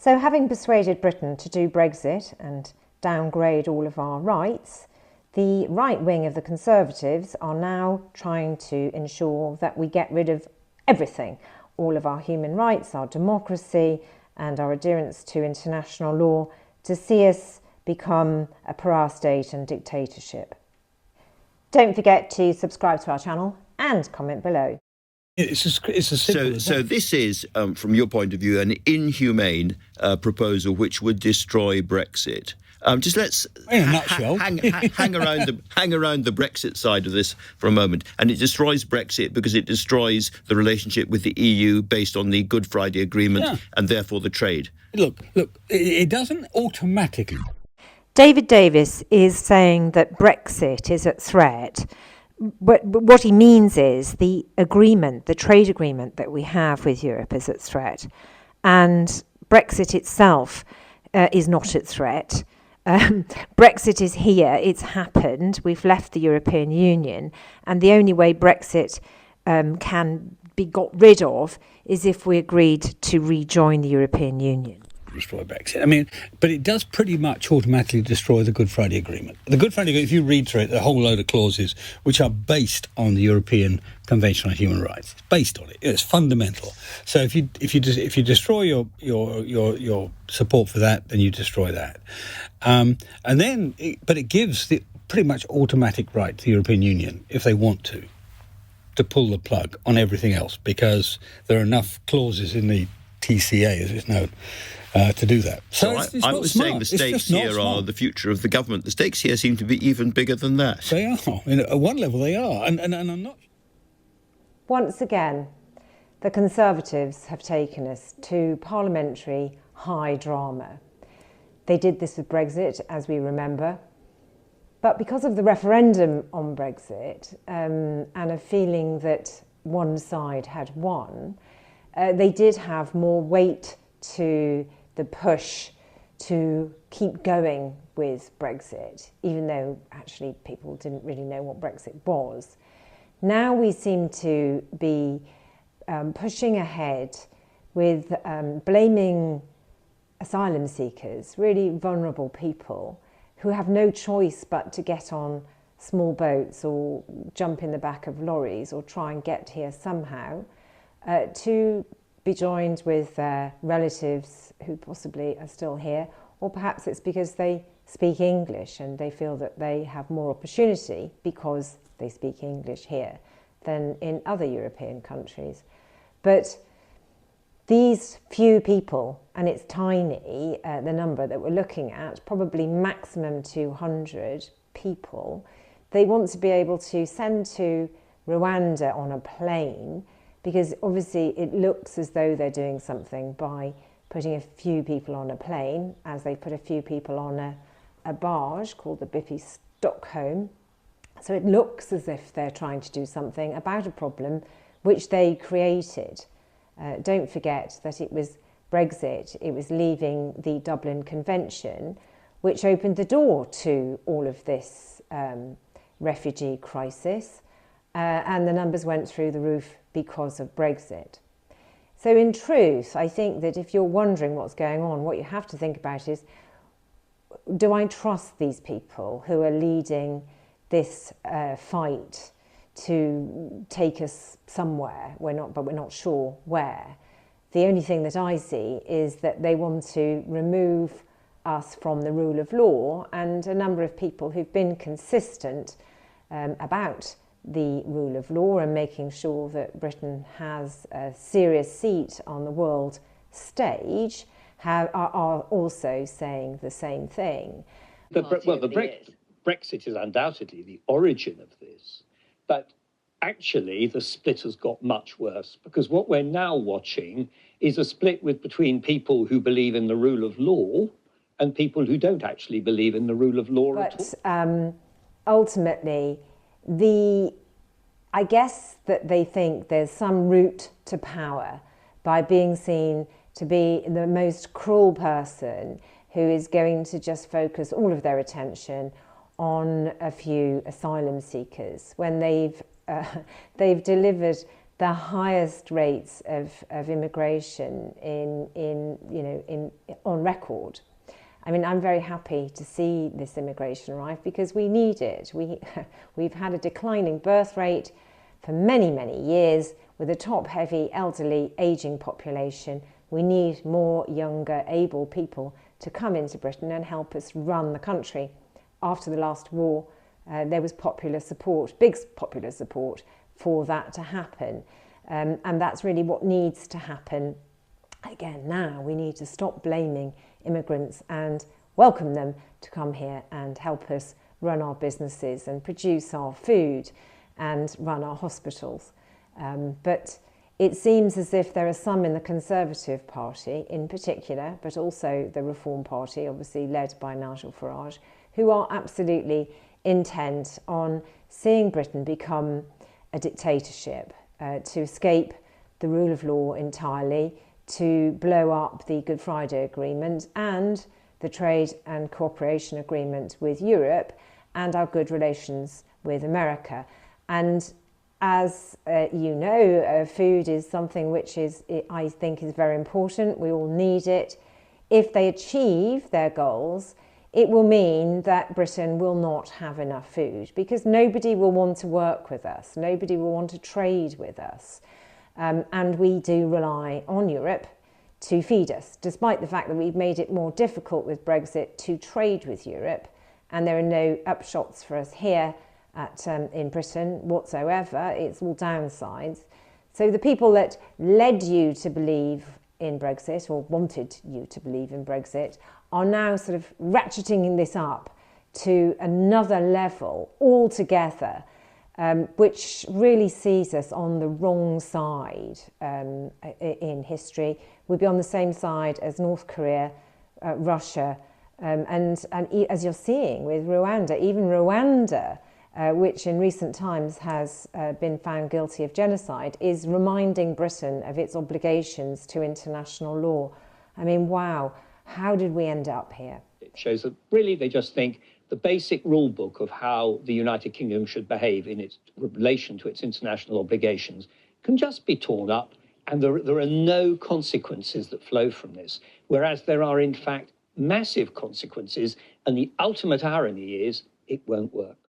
So having persuaded Britain to do Brexit and downgrade all of our rights, the right wing of the Conservatives are now trying to ensure that we get rid of everything, all of our human rights, our democracy and our adherence to international law, to see us become a pariah state and dictatorship. Don't forget to subscribe to our channel and comment below. It's a simple so this is, from your point of view, an inhumane proposal which would destroy Brexit. Just let's in a nutshell. hang around the Brexit side of this for a moment. And it destroys Brexit because it destroys the relationship with the EU based on the Good Friday Agreement and therefore the trade. Look, it doesn't automatically. David Davis is saying that Brexit is at threat. What he means is the agreement, the trade agreement that we have with Europe is at threat. And Brexit itself is not at threat. Brexit is here, it's happened, we've left the European Union, and the only way Brexit can be got rid of is if we agreed to rejoin the European Union. Destroy Brexit. I mean, but it does pretty much automatically destroy the Good Friday Agreement. The Good Friday Agreement, if you read through it, a whole load of clauses which are based on the European Convention on Human Rights. It's based on it. It's fundamental. So if you destroy your support for that, then you destroy that. But it gives the pretty much automatic right to the European Union, if they want to pull the plug on everything else, because there are enough clauses in the TCA, as it's known, to do that. So I was saying the stakes here are the future of the government. The stakes here seem to be even bigger than that. They are. At one level, they are. And I'm not... Once again, the Conservatives have taken us to parliamentary high drama. They did this with Brexit, as we remember. But because of the referendum on Brexit and a feeling that one side had won, they did have more weight to the push to keep going with Brexit, even though actually people didn't really know what Brexit was. Now we seem to be pushing ahead with blaming asylum seekers, really vulnerable people who have no choice but to get on small boats or jump in the back of lorries or try and get here somehow, to be joined with their relatives who possibly are still here, or perhaps it's because they speak English and they feel that they have more opportunity because they speak English here than in other European countries. But these few people, and it's tiny, the number that we're looking at, probably maximum 200 people, they want to be able to send to Rwanda on a plane, because obviously it looks as though they're doing something by putting a few people on a plane, as they put a few people on a barge called the Biffy Stockholm. So it looks as if they're trying to do something about a problem which they created. Don't forget that it was Brexit, it was leaving the Dublin Convention, which opened the door to all of this refugee crisis, and the numbers went through the roof because of Brexit. So in truth, I think that if you're wondering what's going on, what you have to think about is, do I trust these people who are leading this fight to take us somewhere? But we're not sure where. The only thing that I see is that they want to remove us from the rule of law, and a number of people who've been consistent about the rule of law and making sure that Britain has a serious seat on the world stage are also saying the same thing. Brexit is undoubtedly the origin of this, but actually the split has got much worse, because what we're now watching is a split between people who believe in the rule of law and people who don't actually believe in the rule of law at all. Ultimately, I guess that they think there's some route to power by being seen to be the most cruel person who is going to just focus all of their attention on a few asylum seekers when they've delivered the highest rates of immigration on record. I mean, I'm very happy to see this immigration arrive because we need it. We've had a declining birth rate for many, many years with a top-heavy, elderly, ageing population. We need more younger, able people to come into Britain and help us run the country. After the last war, there was popular support, big popular support for that to happen. And that's really what needs to happen. Again, now we need to stop blaming immigrants and welcome them to come here and help us run our businesses and produce our food and run our hospitals. But it seems as if there are some in the Conservative Party in particular, but also the Reform Party, obviously led by Nigel Farage, who are absolutely intent on seeing Britain become a dictatorship, to escape the rule of law entirely, to blow up the Good Friday Agreement and the trade and cooperation agreement with Europe and our good relations with America. And as you know, food is something which I think is very important. We all need it. If they achieve their goals, it will mean that Britain will not have enough food because nobody will want to work with us. Nobody will want to trade with us. And we do rely on Europe to feed us, despite the fact that we've made it more difficult with Brexit to trade with Europe. And there are no upshots for us here in Britain whatsoever. It's all downsides. So the people that led you to believe in Brexit or wanted you to believe in Brexit are now sort of ratcheting this up to another level altogether, which really sees us on the wrong side in history. We'd be on the same side as North Korea, Russia, and as you're seeing with Rwanda, even Rwanda, which in recent times has been found guilty of genocide, is reminding Britain of its obligations to international law. I mean, wow, how did we end up here? It shows that really they just think the basic rule book of how the United Kingdom should behave in its relation to its international obligations can just be torn up, and there are no consequences that flow from this, whereas there are, in fact, massive consequences, and the ultimate irony is it won't work.